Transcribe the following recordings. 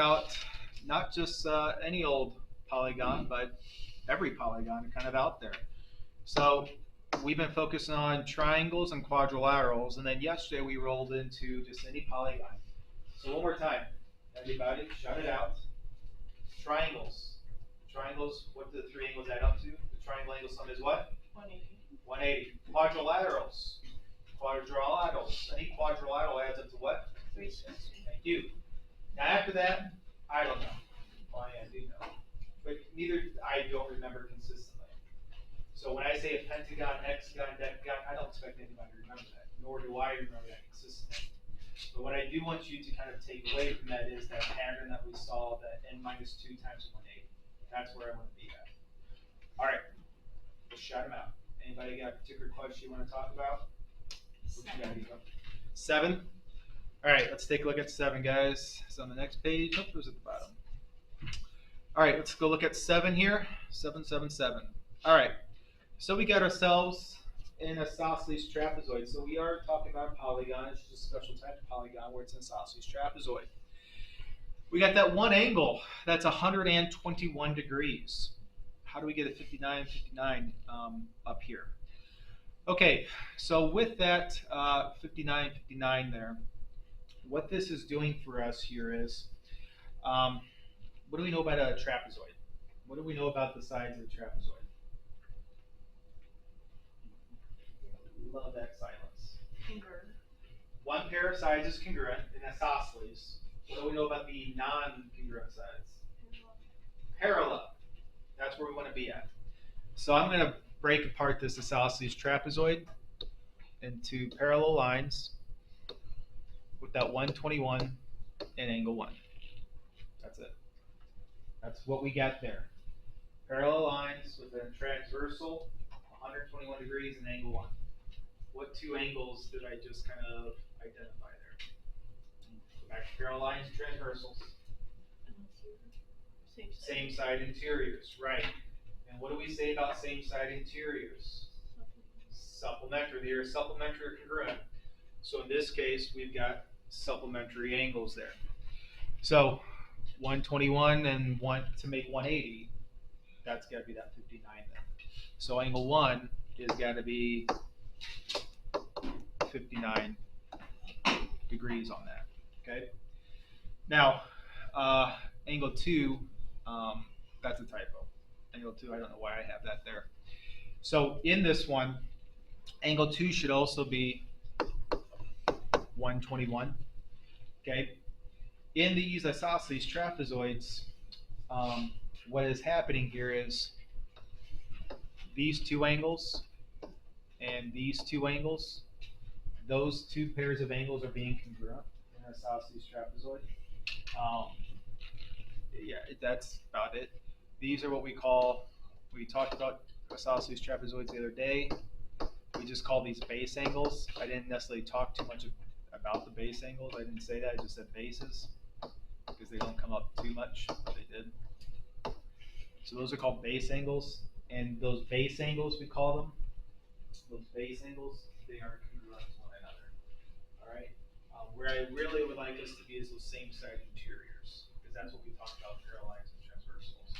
About not just any old polygon, but every polygon kind of out there. So we've been focusing on triangles and quadrilaterals, and then yesterday we rolled into just any polygon. So one more time, everybody, shout it out. Triangles. Triangles, what do the three angles add up to? The triangle angle sum is what? 180. 180. Quadrilaterals. Quadrilaterals. Any quadrilateral adds up to what? 360. Thank you. Now after that, I don't know. Well, I do know. But I don't remember consistently. So when I say a pentagon, hexagon, decagon, I don't expect anybody to remember that, nor do I remember that consistently. But what I do want you to kind of take away from that is that pattern that we saw, that n minus 2 times 180. That's where I want to be at. All right, let's shout them out. Anybody got a particular question you want to talk about? What you got, Eva? 7? All right, let's take a look at 7, guys. It's on the next page. Oh, it was at the bottom. All right, let's go look at 7 here. 7, 7, 7. All right, so we got ourselves an isosceles trapezoid. So we are talking about a polygon. It's just a special type of polygon where it's an isosceles trapezoid. We got that one angle. That's 121 degrees. How do we get a 59, 59 up here? Okay, so with that 59, 59 there, what this is doing for us here is, what do we know about a trapezoid? What do we know about the sides of the trapezoid? Love that silence. Congruent. One pair of sides is congruent in isosceles. What do we know about the non-congruent sides? Parallel. That's where we want to be at. So I'm going to break apart this isosceles trapezoid into parallel lines with that 121 and angle 1. That's it. That's what we got there. Parallel lines with a transversal, 121 degrees and angle 1. What two angles did I just kind of identify there? Go back to parallel lines and transversals. Same side interiors, right. And what do we say about same side interiors? Supplementary. They are supplementary or congruent. So in this case, we've got supplementary angles there. So 121 and to make 180, that's got to be that 59 there. So angle 1 is got to be 59 degrees on that. Okay. Now, angle 2, that's a typo. Angle 2, I don't know why I have that there. So in this one, angle 2 should also be 121. Okay. In these isosceles trapezoids, what is happening here is these two angles and these two angles, those two pairs of angles are being congruent in an isosceles trapezoid. Yeah, that's about it. These are what we talked about isosceles trapezoids the other day. We just call these base angles. I didn't necessarily talk too much about the base angles. I didn't say that, I just said bases because they don't come up too much, but they did. So those are called base angles, and those base angles, we call them, those base angles, they are congruent to one another. All right. Where I really would like us to be is those same side interiors, because that's what we talked about, parallel lines and transversals.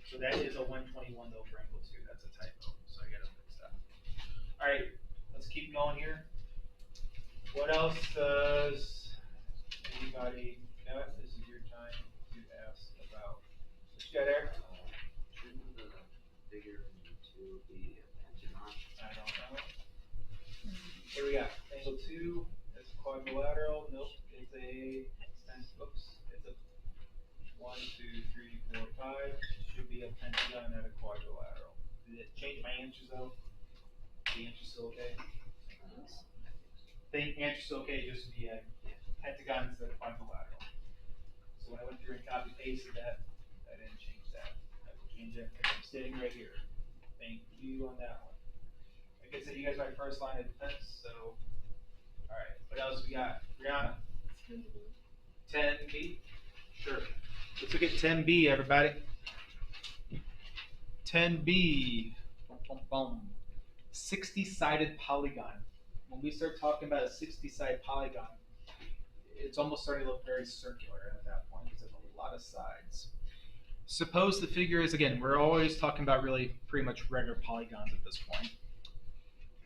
So that is a 121 though for angle 2. That's a typo, so I gotta fix that. All right, let's keep going here. What else does anybody know? This is your time to ask about. What you got there? Shouldn't the figure in 2 be a pentagon? I don't know. What do we got? Angle 2 is quadrilateral. Nope. It's a oops. It's a 1, 2, 3, 4, 5. Should be a pentagon and a quadrilateral. Did it change my answers though? The answer's still okay? Think answer's okay just to be a pentagon instead of quadrilateral. So when I went through and copy pasted that, I didn't change that. I will change it. I'm sitting right here. Thank you on that one. Like I said, you guys are my first line of defense, so alright. What else we got? Brianna. 10B? Sure. Let's look at 10B, everybody. 10B. 60-sided polygon. When we start talking about a 60-sided polygon, it's almost starting to look very circular at that point because there's a lot of sides. Suppose the figure is, again, we're always talking about really pretty much regular polygons at this point.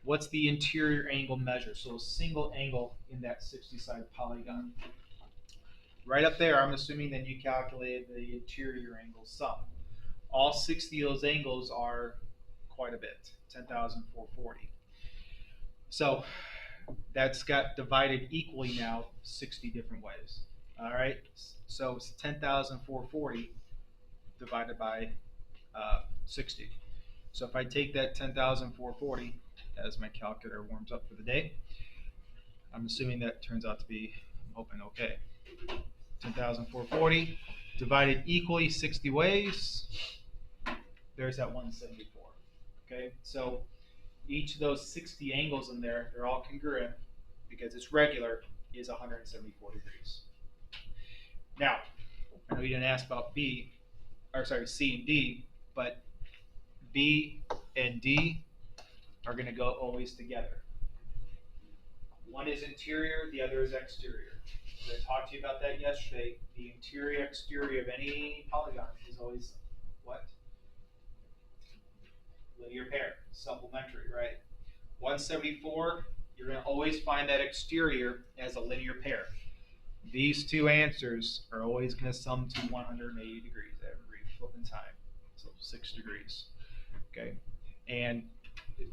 What's the interior angle measure? So a single angle in that 60-sided polygon. Right up there, I'm assuming then you calculated the interior angle sum. All 60 of those angles are quite a bit, 10,440. So that's got divided equally now 60 different ways. All right, so it's 10,440 divided by 60. So if I take that 10,440 as my calculator warms up for the day, I'm assuming that turns out to be open okay. 10,440 divided equally 60 ways. There's that 174. Okay, so each of those 60 angles in there, they're all congruent because it's regular, is 174 degrees. Now, I know you didn't ask about C and D, but B and D are going to go always together. One is interior, the other is exterior. I talked to you about that yesterday. The interior, exterior of any polygon is always what? Linear pair, supplementary, right? 174, you're going to always find that exterior as a linear pair. These two answers are always going to sum to 180 degrees every flipping time. So 6 degrees. Okay? And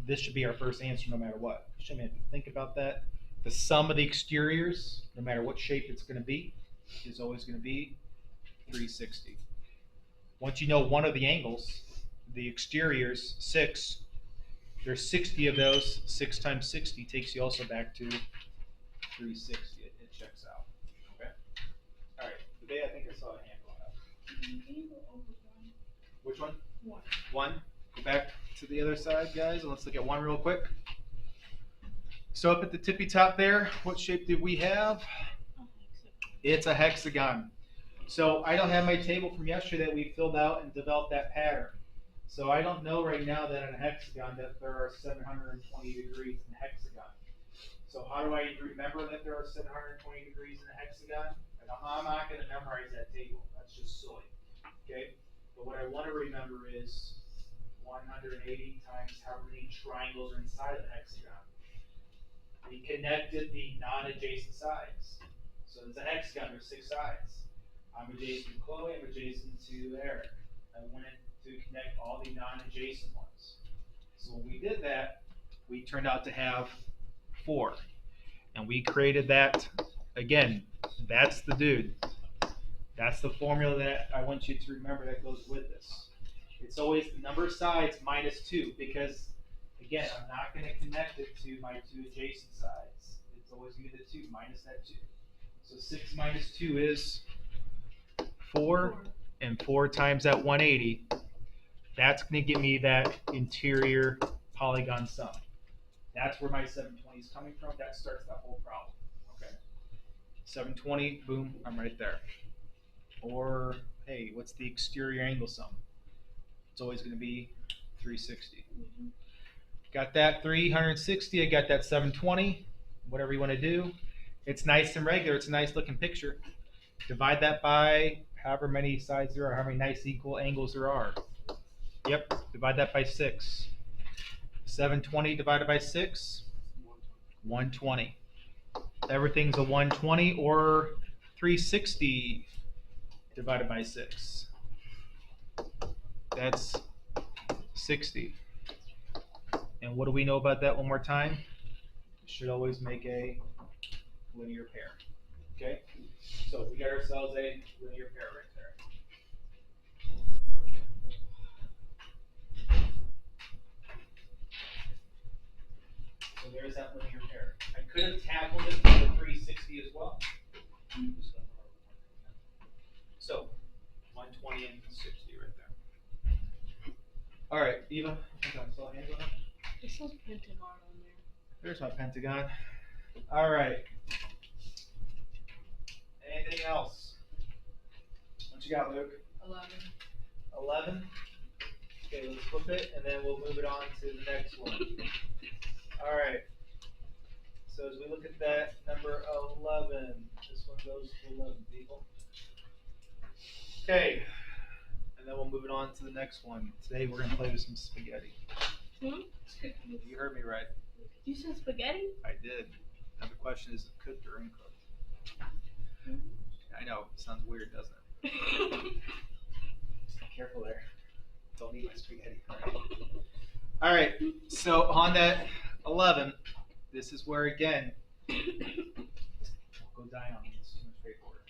this should be our first answer no matter what. You shouldn't have to think about that. The sum of the exteriors, no matter what shape it's going to be, is always going to be 360. Once you know one of the angles, the exteriors, 6, there's 60 of those. 6 times 60 takes you also back to 360. It checks out. Okay? All right. Today I think I saw a hand going up. Can you go over one? Which one? One. 1. Go back to the other side, guys, and let's look at 1 real quick. So up at the tippy top there, what shape did we have? It's a hexagon. So I don't have my table from yesterday that we filled out and developed that pattern. So I don't know right now that in a hexagon that there are 720 degrees in a hexagon. So how do I remember that there are 720 degrees in a hexagon? And I'm not going to memorize that table. That's just silly. Okay? But what I want to remember is 180 times how many triangles are inside of the hexagon. We connected the non-adjacent sides. So it's a hexagon, there's 6 sides. I'm adjacent to Chloe, I'm adjacent to Eric. I wanted to connect all the non-adjacent ones. So when we did that, we turned out to have 4. And we created that, again, that's the dude. That's the formula that I want you to remember that goes with this. It's always the number of sides minus 2 because, again, I'm not going to connect it to my 2 adjacent sides. It's always going to be the 2 minus that 2. So 6 minus 2 is 4, and 4 times that 180, that's going to give me that interior polygon sum. That's where my 720 is coming from. That starts that whole problem. Okay. 720, boom, I'm right there. Or, hey, what's the exterior angle sum? It's always going to be 360. Mm-hmm. Got that 360, I got that 720, whatever you want to do. It's nice and regular, it's a nice looking picture. Divide that by however many sides there are, how many nice equal angles there are. Yep, divide that by 6. 720 divided by 6, 120. Everything's a 120 or 360 divided by 6. That's 60. And what do we know about that one more time? It should always make a linear pair. Okay? So we got ourselves a linear pair right there. So there's that linear pair. I could have tackled it with the 360 as well. So 120 and 60 right there. All right, Eva, I think I saw a hand going up. It says pentagon on there. There's my pentagon. All right. Anything else? What you got, Luke? 11. 11. Okay, let's flip it, and then we'll move it on to the next one. All right. So as we look at that, number 11, this one goes to 11 people. Okay, and then we'll move it on to the next one. Today we're going to play with some spaghetti. Hmm? You heard me right. You said spaghetti? I did. Now the question is cooked or uncooked? I know, it sounds weird, doesn't it? Careful there. Don't eat my spaghetti. All right, so on that 11, this is where, again, go die on me. It's too much straightforward.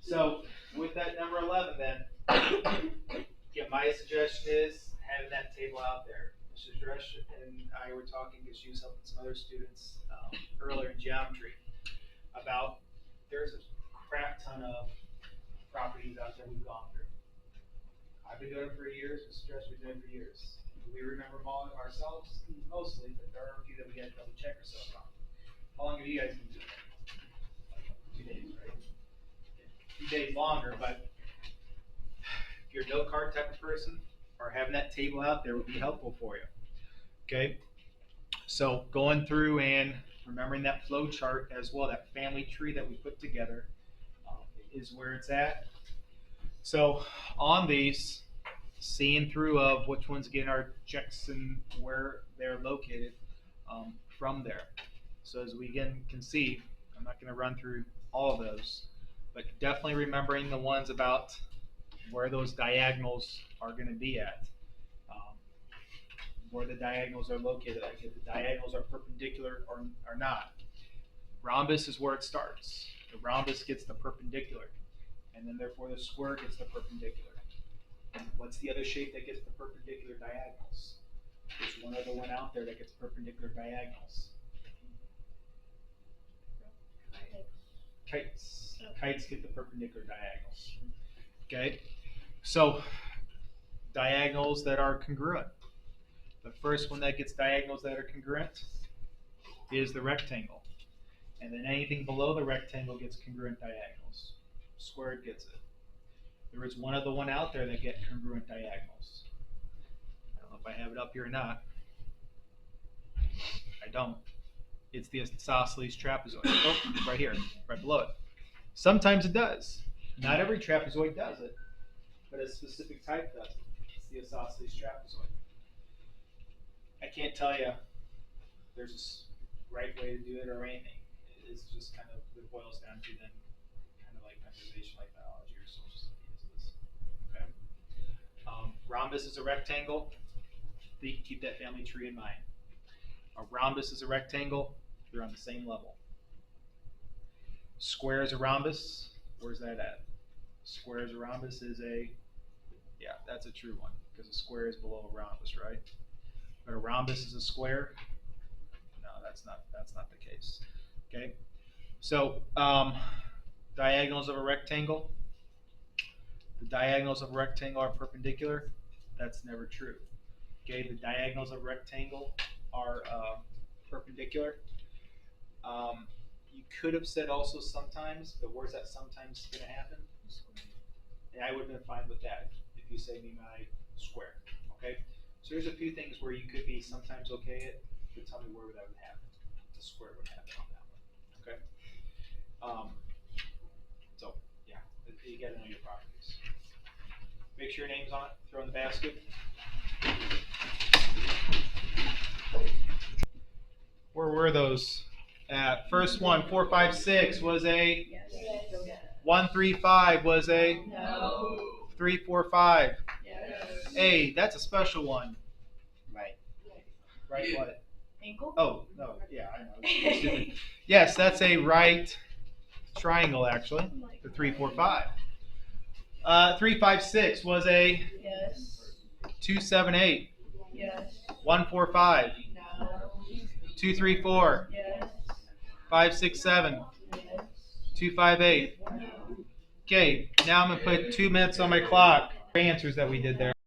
So with that number 11, then, again, my suggestion is having that table out there. Mrs. Dresch and I were talking because she was helping some other students earlier in geometry about there's a crap ton of properties out there we've gone through. I've been doing it for years. Mrs. Dresch has been doing it for years. Do we remember them all ourselves? Mostly, but there are a few that we got to double check ourselves on. How long have you guys been doing it? 2 days, right? A few days longer, but if you're a note card type of person, or having that table out there would be helpful for you. Okay? So going through and remembering that flow chart as well, that family tree that we put together is where it's at. So on these, seeing through of which ones get our checks and where they're located from there. So as we again can see, I'm not going to run through all of those, but definitely remembering the ones about where those diagonals are going to be at, where the diagonals are located, like if the diagonals are perpendicular or not. Rhombus is where it starts. The rhombus gets the perpendicular, and then therefore the square gets the perpendicular. What's the other shape that gets the perpendicular diagonals? There's one other one out there that gets perpendicular diagonals. Kites. Kites get the perpendicular diagonals. Okay? So, diagonals that are congruent. The first one that gets diagonals that are congruent is the rectangle. And then anything below the rectangle gets congruent diagonals. Squared gets it. There is one other one out there that get congruent diagonals. I don't know if I have it up here or not. I don't. It's the isosceles trapezoid. Oh, right here, right below it. Sometimes it does. Not every trapezoid does it, but a specific type does it. It's the isosceles trapezoid. I can't tell you there's a right way to do it or anything. It's just kind of what it boils down to then, kind of like memorization, like biology or social studies. Okay. Rhombus is a rectangle. Keep that family tree in mind. A rhombus is a rectangle. They're on the same level. Square is a rhombus. Where's that at? Square is a rhombus is a, yeah, that's a true one because a square is below a rhombus, right? But a rhombus is a square. No, that's not the case. Okay. So diagonals of a rectangle. The diagonals of a rectangle are perpendicular. That's never true. Okay, the diagonals of a rectangle are perpendicular. You could have said also sometimes, but where's that sometimes going to happen? And I would have been fine with that if you say me my square. Okay, so there's a few things where you could be sometimes okay it, but tell me where that would happen. The square would happen on that one. Okay. So yeah, you got to know your properties. Make sure your name's on it. Throw in the basket. Where were those at? First one, 4, 5, 6 was a. Yes. 1, 3, 5 was a. No. 3, 4, 5. Yes. Hey, that's a special one. Right. Right what? Ankle? Oh, no, yeah, I know. Yes, that's a right triangle actually. The 3, 4, 5. 3, 5, 6 was a. Yes. 2, 7, 8. Yes. 1, 4, 5. No. 2, 3, 4. Yes. 5, 6, 7. Yes. 2, 5, 8. Okay, now I'm going to put 2 minutes on my clock. Answers that we did there.